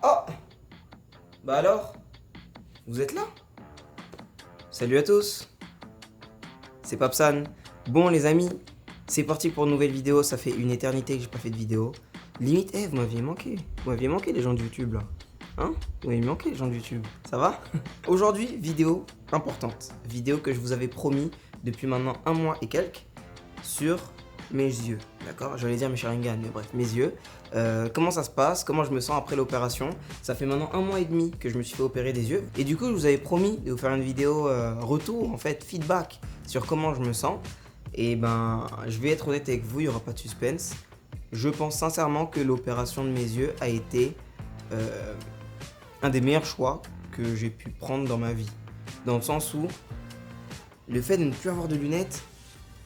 Oh! Bah alors? Vous êtes là? Salut à tous! C'est Papsan. Bon les amis, c'est parti pour une nouvelle vidéo. Ça fait une éternité que j'ai pas fait de vidéo. Limite, vous m'aviez manqué. Vous m'aviez manqué les gens de YouTube là. Hein? Vous m'aviez manqué les gens de YouTube. Ça va? Aujourd'hui, vidéo importante. Vidéo que je vous avais promis depuis maintenant un mois et quelques sur mes yeux. D'accord? J'allais dire mes Sharingan, mais bref, mes yeux. Comment ça se passe? Comment je me sens après l'opération? Ça fait maintenant un mois et demi que je me suis fait opérer des yeux. Et du coup, je vous avais promis de vous faire une vidéo retour, en fait, feedback sur comment je me sens. Et ben, je vais être honnête avec vous, il n'y aura pas de suspense. Je pense sincèrement que l'opération de mes yeux a été un des meilleurs choix que j'ai pu prendre dans ma vie. Dans le sens où le fait de ne plus avoir de lunettes,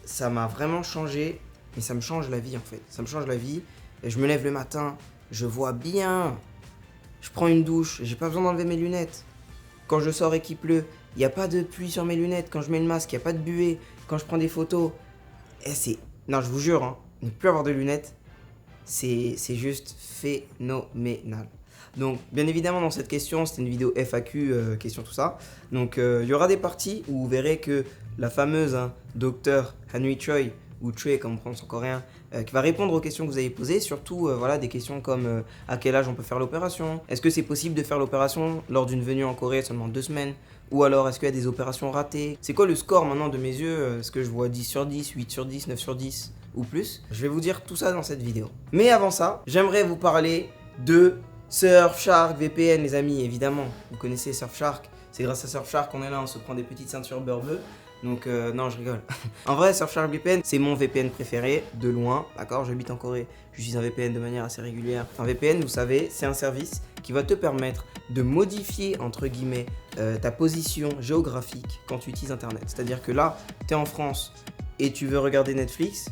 ça m'a vraiment changé, mais ça me change la vie en fait. Ça me change la vie. Et je me lève le matin, je vois bien. Je prends une douche, j'ai pas besoin d'enlever mes lunettes. Quand je sors et qu'il pleut, il n'y a pas de pluie sur mes lunettes. Quand je mets le masque, il n'y a pas de buée. Quand je prends des photos, c'est... Non, je vous jure, hein, ne plus avoir de lunettes, c'est juste phénoménal. Donc, bien évidemment, dans cette question, c'était une vidéo FAQ, question tout ça. Donc, il y aura des parties où vous verrez que la fameuse docteur Hanui Choi, ou Choi comme on prononce en coréen, qui va répondre aux questions que vous avez posées, surtout voilà, des questions comme à quel âge on peut faire l'opération, est-ce que c'est possible de faire l'opération lors d'une venue en Corée seulement 2 semaines, ou alors est-ce qu'il y a des opérations ratées, c'est quoi le score maintenant de mes yeux, est-ce que je vois 10 sur 10, 8 sur 10, 9 sur 10 ou plus? Je vais vous dire tout ça dans cette vidéo. Mais avant ça, j'aimerais vous parler de Surfshark VPN, les amis, évidemment. Vous connaissez Surfshark, c'est grâce à Surfshark qu'on est là, on se prend des petites ceintures beurre-bleu. Donc non, je rigole. En vrai, Surfshark VPN, c'est mon VPN préféré, de loin, d'accord? J'habite en Corée, j'utilise un VPN de manière assez régulière. Un VPN, vous savez, c'est un service qui va te permettre de modifier, entre guillemets, ta position géographique quand tu utilises Internet. C'est-à-dire que là, tu es en France et tu veux regarder Netflix,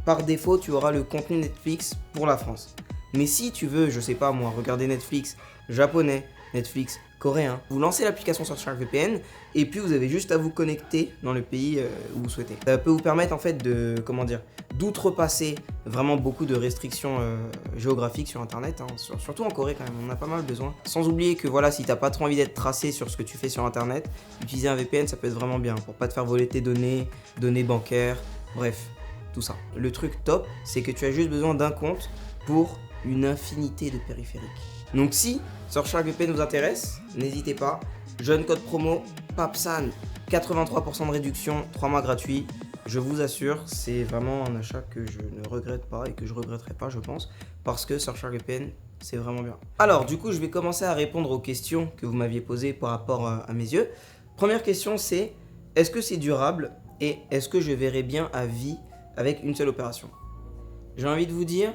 par défaut, tu auras le contenu Netflix pour la France. Mais si tu veux, je sais pas moi, regarder Netflix japonais, Netflix coréen, vous lancez l'application Surfshark VPN et puis vous avez juste à vous connecter dans le pays où vous souhaitez. Ça peut vous permettre en fait de, comment dire, d'outrepasser vraiment beaucoup de restrictions géographiques sur Internet, hein, surtout en Corée quand même, on en a pas mal besoin. Sans oublier que voilà, si t'as pas trop envie d'être tracé sur ce que tu fais sur Internet, utiliser un VPN ça peut être vraiment bien pour pas te faire voler tes données, données bancaires, bref, tout ça. Le truc top, c'est que tu as juste besoin d'un compte pour une infinité de périphériques. Donc si Surfshark VPN vous intéresse, n'hésitez pas, jeune code promo PAPSAN, 83% de réduction, 3 mois gratuits. Je vous assure, c'est vraiment un achat que je ne regrette pas et que je regretterai pas, je pense, parce que Surfshark VPN, c'est vraiment bien. Alors, du coup, je vais commencer à répondre aux questions que vous m'aviez posées par rapport à mes yeux. Première question, c'est est-ce que c'est durable et est-ce que je verrai bien à vie avec une seule opération? J'ai envie de vous dire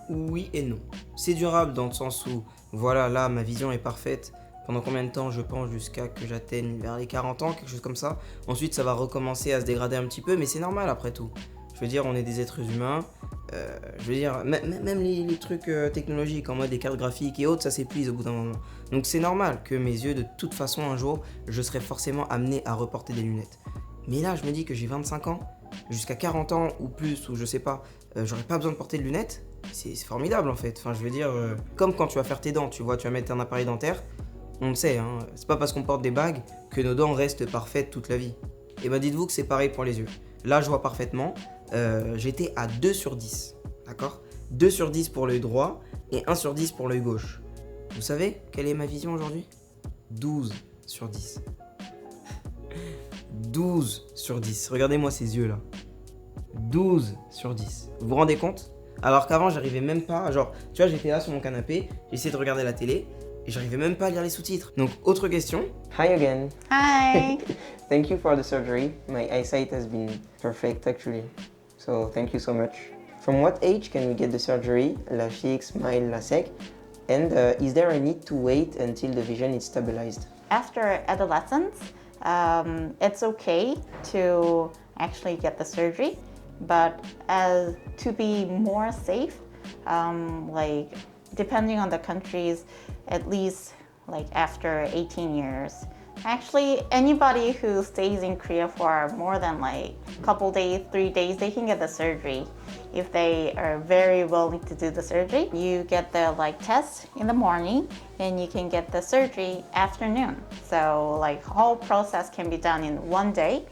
oui et non. C'est durable dans le sens où, voilà, là, ma vision est parfaite. Pendant combien de temps? Je pense jusqu'à que j'atteigne vers les 40 ans, quelque chose comme ça. Ensuite, ça va recommencer à se dégrader un petit peu, mais c'est normal après tout. Je veux dire, on est des êtres humains. Je veux dire, même les trucs technologiques, en mode des cartes graphiques et autres, ça s'épuise au bout d'un moment. Donc c'est normal que mes yeux, de toute façon, un jour, je serai forcément amené à reporter des lunettes. Mais là, je me dis que j'ai 25 ans, jusqu'à 40 ans ou plus, ou je sais pas, j'aurais pas besoin de porter de lunettes. C'est formidable en fait. Enfin, je veux dire, comme quand tu vas faire tes dents, tu vois, tu vas mettre un appareil dentaire, on le sait, hein, c'est pas parce qu'on porte des bagues que nos dents restent parfaites toute la vie. Et ben dites-vous que c'est pareil pour les yeux. Là, je vois parfaitement, j'étais à 2 sur 10, d'accord? 2 sur 10 pour l'œil droit et 1 sur 10 pour l'œil gauche. Vous savez quelle est ma vision aujourd'hui? 12 sur 10. 12 sur 10. Regardez-moi ces yeux là. 12 sur 10. Vous vous rendez compte? Alors qu'avant, j'arrivais même pas, genre, tu vois, j'étais là sur mon canapé, j'essayais de regarder la télé, et j'arrivais même pas à lire les sous-titres. Donc, autre question. Hi again. Hi. Thank you for the surgery. My eyesight has been perfect actually. So, thank you so much. From what age can we get the surgery? La fixe, smile, LASIK? And is there a need to wait until the vision is stabilized? After adolescence, it's okay to actually get the surgery, but to be more safe, like depending on the countries, at least like after 18 years, Actually, anybody who stays in Korea for more than like a couple days, 3 days, they can get the surgery if they are very willing to do the surgery. You get the like test in the morning and you can get the surgery afternoon. So like whole process can be done in one day,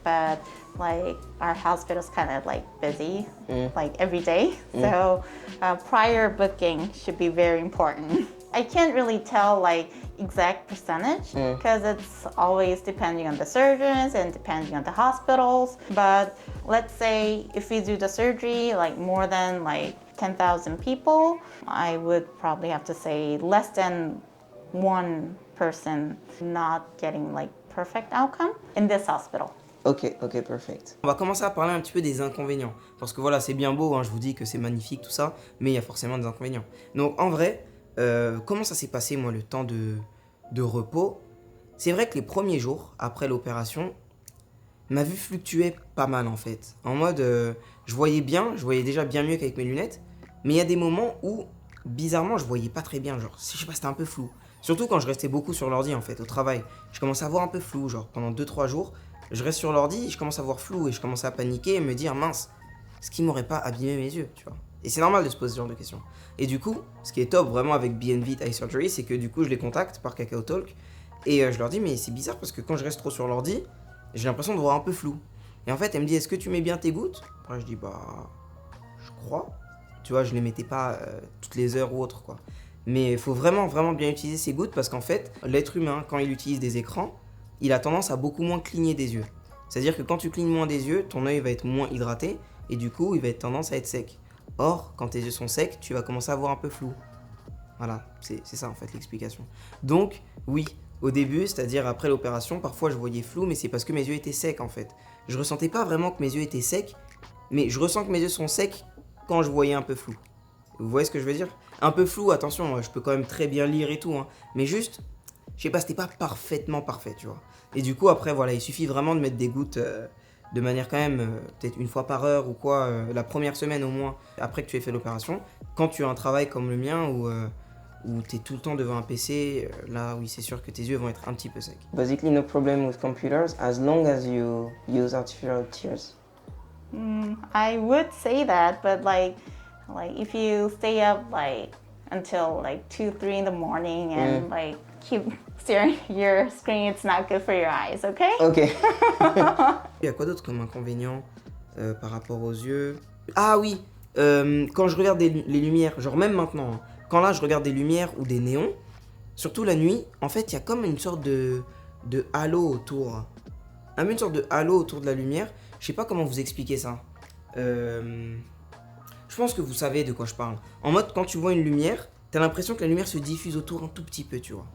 but like our hospital's kind of like busy like every day. So prior booking should be very important. I can't really tell like exact percentage because it's always depending on the surgeons and depending on the hospitals. But let's say if we do the surgery like more than like 10,000 people, I would probably have to say less than one person not getting like perfect outcome in this hospital. Ok, perfect. On va commencer à parler un petit peu des inconvénients. Parce que voilà, c'est bien beau, hein, je vous dis que c'est magnifique tout ça, mais il y a forcément des inconvénients. Donc en vrai, comment ça s'est passé moi le temps de repos? C'est vrai que les premiers jours après l'opération, ma vue fluctuait pas mal en fait. En mode, je voyais déjà bien mieux qu'avec mes lunettes, mais il y a des moments où, bizarrement, je voyais pas très bien, genre, je sais pas, c'était un peu flou. Surtout quand je restais beaucoup sur l'ordi en fait, au travail. Je commençais à voir un peu flou, genre pendant 2-3 jours, je reste sur l'ordi, je commence à voir flou et je commence à paniquer et me dire, mince, ce qui m'aurait pas abîmé mes yeux, tu vois. Et c'est normal de se poser ce genre de questions. Et du coup, ce qui est top vraiment avec BNV Eye Surgery, c'est que du coup, je les contacte par Kakao Talk et je leur dis, mais c'est bizarre parce que quand je reste trop sur l'ordi, j'ai l'impression de voir un peu flou. Et en fait, elle me dit, est-ce que tu mets bien tes gouttes? Après, je dis, bah, je crois. Tu vois, je les mettais pas toutes les heures ou autre, quoi. Mais il faut vraiment, vraiment bien utiliser ses gouttes parce qu'en fait, l'être humain, quand il utilise des écrans, il a tendance à beaucoup moins cligner des yeux. C'est-à-dire que quand tu clignes moins des yeux, ton œil va être moins hydraté et du coup, il va être tendance à être sec. Or, quand tes yeux sont secs, tu vas commencer à voir un peu flou. Voilà, c'est ça en fait l'explication. Donc, oui, au début, c'est-à-dire après l'opération, parfois je voyais flou, mais c'est parce que mes yeux étaient secs en fait. Je ressentais pas vraiment que mes yeux étaient secs, mais je ressens que mes yeux sont secs quand je voyais un peu flou. Vous voyez ce que je veux dire? Un peu flou, attention, je peux quand même très bien lire et tout, hein, mais juste, je sais pas, c'était pas parfaitement parfait, tu vois. Et du coup, après, voilà, il suffit vraiment de mettre des gouttes de manière quand même, peut-être une fois par heure ou quoi, la première semaine au moins, après que tu aies fait l'opération. Quand tu as un travail comme le mien où tu es tout le temps devant un PC, là, oui, c'est sûr que tes yeux vont être un petit peu secs. Basically, no problem with computers as long as you use artificial tears. I would say that, but like if you stay up like until like 2, 3 in the morning and like keep staring at your screen, it's not good for your eyes, okay? Ok. Il y a quoi d'autre comme inconvénient par rapport aux yeux? Ah oui, quand je regarde les lumières, genre même maintenant, hein, quand là je regarde des lumières ou des néons, surtout la nuit, en fait il y a comme une sorte de halo autour. Une sorte de halo autour de la lumière. Je sais pas comment vous expliquer ça. Je pense que vous savez de quoi je parle. En mode, quand tu vois une lumière, t'as l'impression que la lumière se diffuse autour un tout petit peu, tu vois.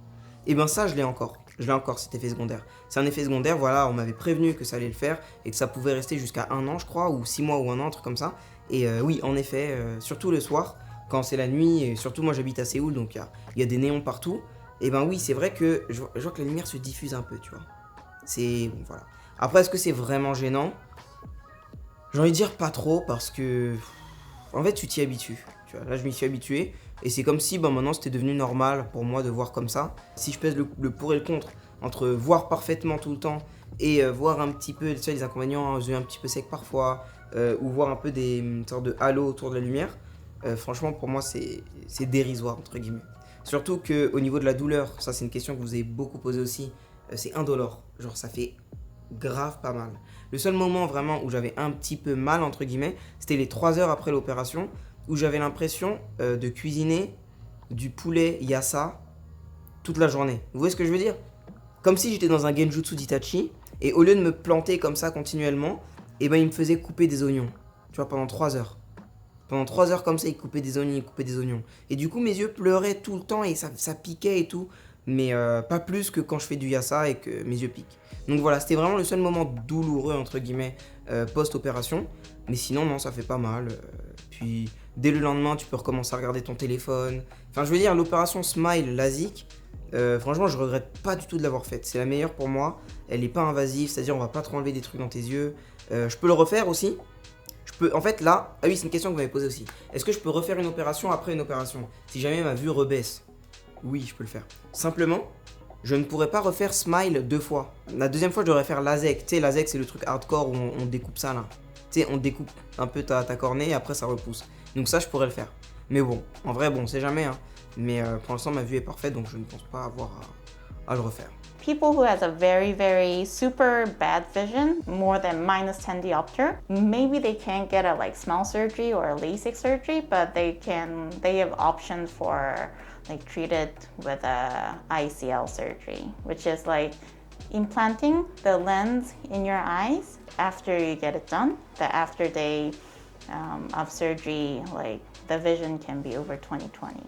Et ben ça, je l'ai encore. Je l'ai encore, cet effet secondaire. C'est un effet secondaire, voilà, on m'avait prévenu que ça allait le faire et que ça pouvait rester jusqu'à 1 an, je crois, ou 6 mois ou 1 an, un truc comme ça. Et oui, en effet, surtout le soir, quand c'est la nuit, et surtout moi j'habite à Séoul, donc il y a des néons partout. Et ben oui, c'est vrai que je vois que la lumière se diffuse un peu, tu vois. C'est... Bon, voilà. Après, est-ce que c'est vraiment gênant? J'ai envie de dire pas trop, parce que... En fait, tu t'y habitues. Tu vois, là, je m'y suis habitué. Et c'est comme si maintenant c'était devenu normal pour moi de voir comme ça. Si je pèse le pour et le contre entre voir parfaitement tout le temps et voir un petit peu les inconvénients, les yeux un petit peu secs parfois, ou voir un peu une sorte de halo autour de la lumière, franchement pour moi c'est dérisoire entre guillemets. Surtout qu'au niveau de la douleur, ça c'est une question que vous avez beaucoup posée aussi, c'est indolore. Genre ça fait grave pas mal. Le seul moment vraiment où j'avais un petit peu mal entre guillemets, c'était les 3 heures après l'opération, où j'avais l'impression de cuisiner du poulet yassa toute la journée. Vous voyez ce que je veux dire? Comme si j'étais dans un genjutsu d'Itachi, et au lieu de me planter comme ça continuellement, et ben il me faisait couper des oignons. Tu vois, pendant 3 heures. Pendant 3 heures comme ça, il coupait des oignons, Et du coup, mes yeux pleuraient tout le temps et ça piquait et tout. Mais pas plus que quand je fais du yassa et que mes yeux piquent. Donc voilà, c'était vraiment le seul moment douloureux, entre guillemets, post-opération. Mais sinon, non, ça fait pas mal. Puis, dès le lendemain, tu peux recommencer à regarder ton téléphone. Enfin, je veux dire, l'opération Smile LASIK, franchement, je regrette pas du tout de l'avoir faite. C'est la meilleure pour moi. Elle est pas invasive, c'est-à-dire on va pas trop enlever des trucs dans tes yeux. Je peux le refaire aussi. En fait, là... Ah oui, c'est une question que vous m'avez posée aussi. Est-ce que je peux refaire une opération après une opération? Si jamais ma vue rebaisse? Oui, je peux le faire. Simplement, je ne pourrais pas refaire smile 2 fois. La deuxième fois, je devrais faire lasec. Tu sais, lasec, c'est le truc hardcore où on découpe ça là. Tu sais, on découpe un peu ta cornée et après ça repousse. Donc ça, je pourrais le faire. Mais bon, en vrai, bon, on sait jamais. Hein. Mais pour l'instant, ma vue est parfaite, donc je ne pense pas avoir à le refaire. People who has a very, very super bad vision, more than -10 diopter, maybe they can't get a like smile surgery or a LASIK surgery, but they have options for like treated with a ICL surgery, which is like implanting the lens in your eyes after you get it done. That after day of surgery, like the vision can be over 20/20.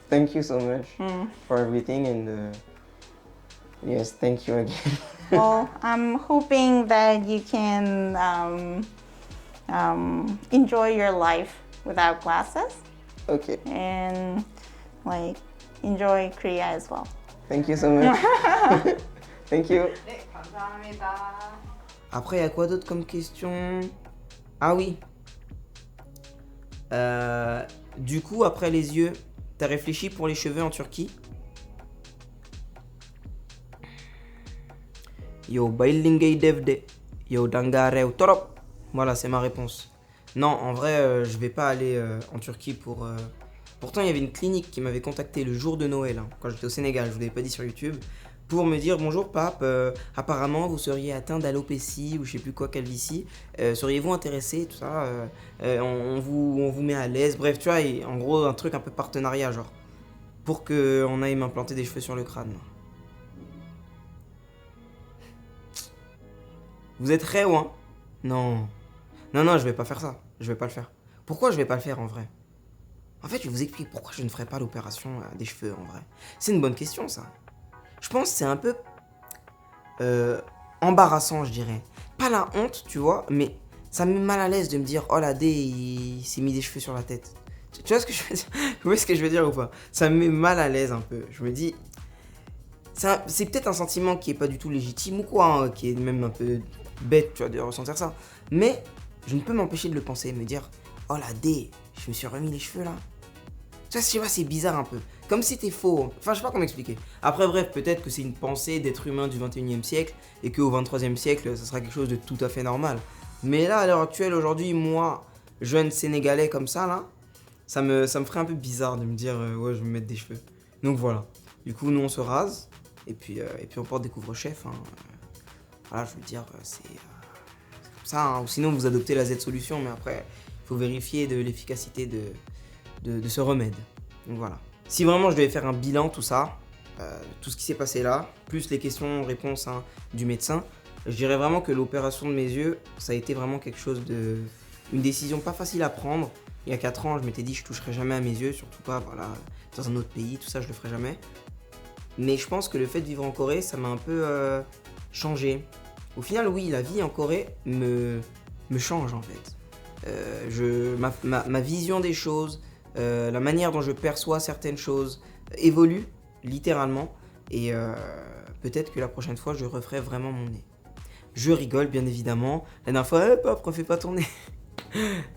Thank you so much for everything and yes, thank you again. Well, I'm hoping that you can enjoy your life without glasses Ok, and like enjoy Korea as well. thank you so much. Thank you. 네, 감사합니다. Après, il y a quoi d'autre comme question? Ah oui. Du coup, après les yeux, t'as réfléchi pour les cheveux en Turquie? Yo, bailingay devde. Yo, dangareu torop. Voilà, c'est ma réponse. Non, en vrai, je vais pas aller en Turquie pour... Pourtant, il y avait une clinique qui m'avait contacté le jour de Noël, hein, quand j'étais au Sénégal, je vous l'avais pas dit sur YouTube, pour me dire bonjour pape, apparemment vous seriez atteint d'alopécie ou je sais plus quoi, calvitie, seriez-vous intéressé, tout ça, on vous met à l'aise, bref, tu vois, et en gros, un truc un peu partenariat, genre, pour qu'on aille m'implanter des cheveux sur le crâne. Vous êtes réo, hein? Non. Non, je vais pas faire ça. Je vais pas le faire. Pourquoi je vais pas le faire en vrai? En fait, je vais vous expliquer pourquoi je ne ferai pas l'opération des cheveux en vrai. C'est une bonne question ça. Je pense que c'est un peu embarrassant, je dirais. Pas la honte, tu vois, mais ça me met mal à l'aise de me dire oh la D, il s'est mis des cheveux sur la tête. Tu vois ce que je veux dire? Vous voyez ce que je veux dire ou pas? Ça me met mal à l'aise un peu. Je me dis, c'est peut-être un sentiment qui est pas du tout légitime ou quoi, hein, qui est même un peu bête, tu vois, de ressentir ça. Mais je ne peux m'empêcher de le penser, me dire oh la D, je me suis remis les cheveux là. Tu vois, je sais pas, c'est bizarre un peu. Comme si c'était faux. Enfin, je sais pas comment expliquer. Après, bref, peut-être que c'est une pensée d'être humain du 21e siècle et qu'au 23e siècle, ça sera quelque chose de tout à fait normal. Mais là, à l'heure actuelle, aujourd'hui, moi, jeune Sénégalais comme ça, là, ça me ferait un peu bizarre de me dire ouais, je vais me mettre des cheveux. Donc voilà. Du coup, nous, on se rase et puis on porte des couvre-chefs. Hein. Voilà, je veux dire, c'est comme ça. Hein. Ou sinon, vous adoptez la Z-solution, mais après, il faut vérifier de l'efficacité de ce remède. Donc voilà. Si vraiment je devais faire un bilan, tout ça, tout ce qui s'est passé là, plus les questions-réponses hein, du médecin, je dirais vraiment que l'opération de mes yeux, ça a été vraiment quelque chose de... Une décision pas facile à prendre. Il y a 4 ans, je m'étais dit je toucherai jamais à mes yeux, surtout pas voilà, dans un autre pays, tout ça je le ferai jamais. Mais je pense que le fait de vivre en Corée, ça m'a un peu changé. Au final, oui, la vie en Corée me change en fait. Ma vision des choses, la manière dont je perçois certaines choses évolue littéralement et peut-être que la prochaine fois je referai vraiment mon nez. Je rigole bien évidemment. La dernière fois, pop, refais pas ton nez.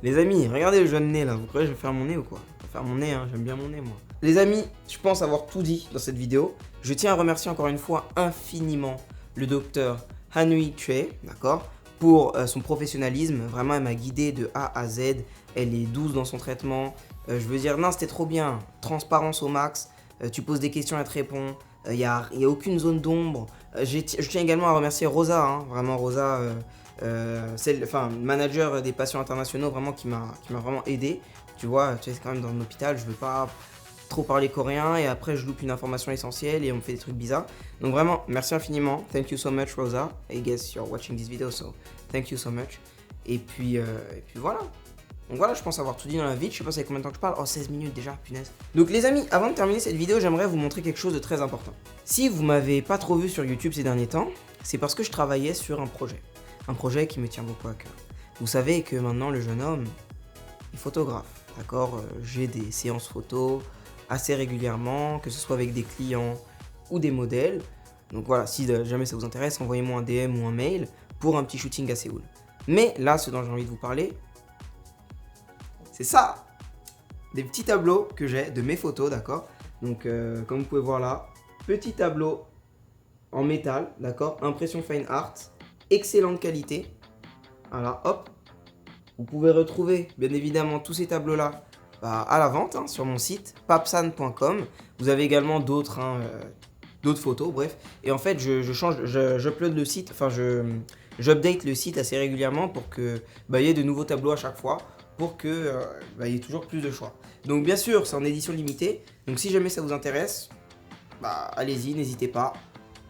Les amis, regardez le jeune nez là, vous croyez que je vais faire mon nez ou quoi? Je vais faire mon nez, hein, j'aime bien mon nez moi. Les amis, je pense avoir tout dit dans cette vidéo. Je tiens à remercier encore une fois infiniment le docteur Hanui Choi, d'accord, pour son professionnalisme. Vraiment, elle m'a guidé de A à Z. Elle est douce dans son traitement. Je veux dire, non, c'était trop bien. Transparence au max. Tu poses des questions, elle te répond. Il n'y a aucune zone d'ombre. Je tiens également à remercier Rosa, hein, vraiment Rosa, manager des patients internationaux, vraiment qui m'a vraiment aidé. Tu vois, c'est quand même dans un hôpital, je veux pas trop parler coréen et après je loupe une information essentielle et on me fait des trucs bizarres. Donc vraiment, merci infiniment. Thank you so much, Rosa. I guess you're watching this video, so thank you so much. Et puis voilà. Donc voilà, je pense avoir tout dit dans la vidéo. Je sais pas ça fait combien de temps que je parle. Oh, 16 minutes déjà, punaise. Donc les amis, avant de terminer cette vidéo, j'aimerais vous montrer quelque chose de très important. Si vous m'avez pas trop vu sur YouTube ces derniers temps, c'est parce que je travaillais sur un projet. Un projet qui me tient beaucoup à cœur. Vous savez que maintenant le jeune homme est photographe, d'accord? J'ai des séances photos assez régulièrement, que ce soit avec des clients ou des modèles. Donc voilà, si jamais ça vous intéresse, envoyez-moi un DM ou un mail pour un petit shooting à Séoul. Mais là, ce dont j'ai envie de vous parler, c'est ça, des petits tableaux que j'ai de mes photos, d'accord? Donc comme vous pouvez voir là, petit tableau en métal, d'accord, impression fine art, excellente qualité. Voilà, hop. Vous pouvez retrouver bien évidemment tous ces tableaux-là à la vente sur mon site papsan.com. Vous avez également d'autres d'autres photos, bref. Et en fait, j'upload le site, enfin j'update le site assez régulièrement pour que il y ait de nouveaux tableaux à chaque fois, pour que il y ait toujours plus de choix. Donc bien sûr, c'est en édition limitée. Donc si jamais ça vous intéresse, allez-y, n'hésitez pas.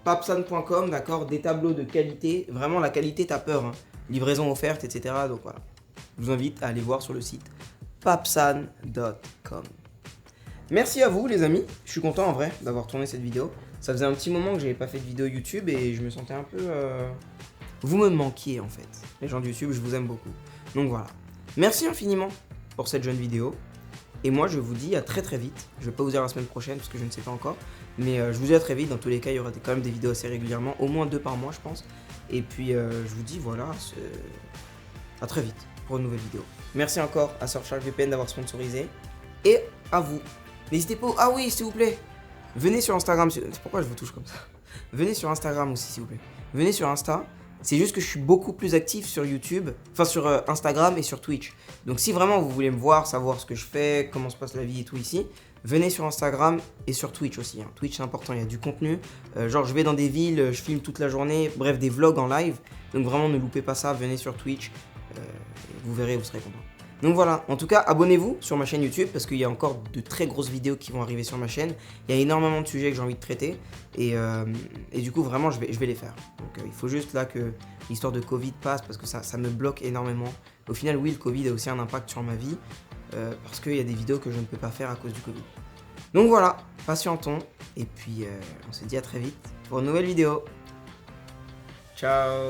Papsan.com, d'accord, des tableaux de qualité. Vraiment, la qualité, t'as peur. Livraison offerte, etc. Donc voilà. Je vous invite à aller voir sur le site papsan.com. Merci à vous les amis, je suis content en vrai d'avoir tourné cette vidéo. Ça faisait un petit moment que j'avais pas fait de vidéo YouTube et je me sentais un peu... Vous me manquiez en fait. Les gens de YouTube, je vous aime beaucoup. Donc voilà. Merci infiniment pour cette jeune vidéo. Et moi je vous dis à très très vite. Je vais pas vous dire la semaine prochaine parce que je ne sais pas encore. Mais je vous dis à très vite. Dans tous les cas, il y aura quand même des vidéos assez régulièrement. Au moins 2 par mois je pense. Et puis je vous dis voilà, à très vite pour une nouvelle vidéo. Merci encore à Surfshark VPN d'avoir sponsorisé. Et à vous. N'hésitez pas. Ah oui, s'il vous plaît. Venez sur Instagram. C'est pourquoi je vous touche comme ça. Venez sur Instagram aussi, s'il vous plaît. Venez sur Insta. C'est juste que je suis beaucoup plus actif sur YouTube. Enfin, sur Instagram et sur Twitch. Donc, si vraiment vous voulez me voir, savoir ce que je fais, comment se passe la vie et tout ici, venez sur Instagram et sur Twitch aussi. Twitch, c'est important. Il y a du contenu. Genre, je vais dans des villes, je filme toute la journée. Bref, des vlogs en live. Donc, vraiment, ne loupez pas ça. Venez sur Twitch. Vous verrez, vous serez content. Donc voilà, en tout cas, abonnez-vous sur ma chaîne YouTube parce qu'il y a encore de très grosses vidéos qui vont arriver sur ma chaîne. Il y a énormément de sujets que j'ai envie de traiter et du coup, vraiment, je vais les faire. Donc il faut juste là que l'histoire de Covid passe parce que ça me bloque énormément. Au final, oui, le Covid a aussi un impact sur ma vie parce qu'il y a des vidéos que je ne peux pas faire à cause du Covid. Donc voilà, patientons et puis on se dit à très vite pour une nouvelle vidéo. Ciao!